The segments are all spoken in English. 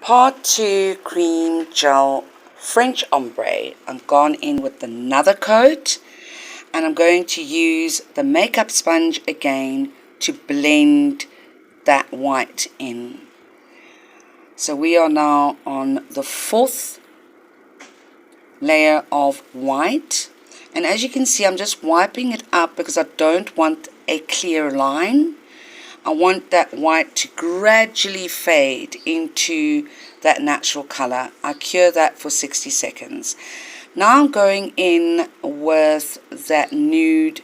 Part 2 Cream Gel French Ombre. I've gone in with another coat and I'm going to use the makeup sponge again to blend that white in. So we are now on the fourth layer of white, and as you can see, I'm just wiping it up because I don't want a clear line. I want that white to gradually fade into that natural color. I cure that for 60 seconds. Now I'm going in with that nude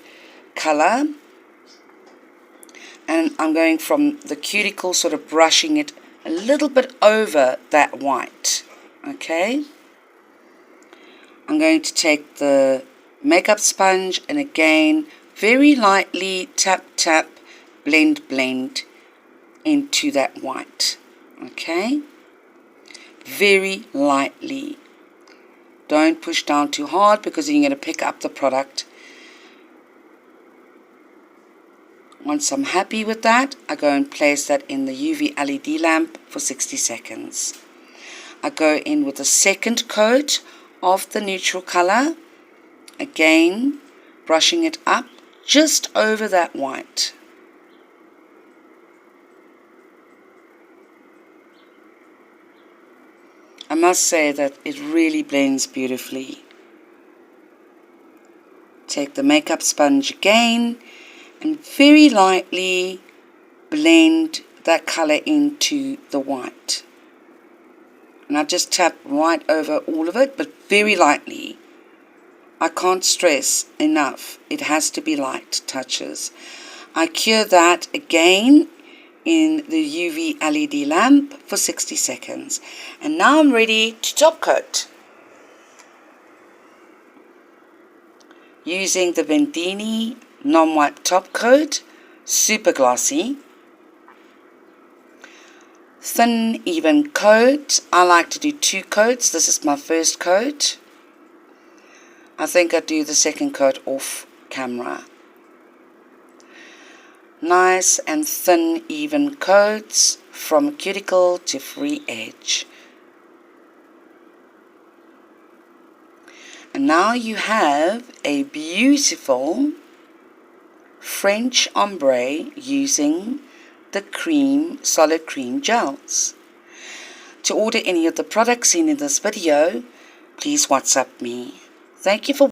color, and I'm going from the cuticle, sort of brushing it a little bit over that white. Okay, I'm going to take the makeup sponge and again very lightly tap tap, blend into that white. Okay, very lightly. Don't push down too hard because you're going to pick up the product. Once I'm happy with that, I go and place that in the UV LED lamp for 60 seconds. I go in with a second coat of the neutral color, again brushing it up just over that white. I must say that it really blends beautifully. Take the makeup sponge again and very lightly blend that color into the white. And I just tap right over all of it, but very lightly. I can't stress enough, it has to be light touches. I cure that again in the UV LED lamp for 60 seconds. And now I'm ready to top coat. Using the Vendeeni non-wipe top coat, super glossy. Thin, even coat. I like to do 2 coats. This is my first coat. I think I do the second coat off camera. Nice and thin, even coats from cuticle to free edge. And now you have a beautiful French ombre using the solid cream gels. To order any of the products seen in this video, please WhatsApp me. Thank you for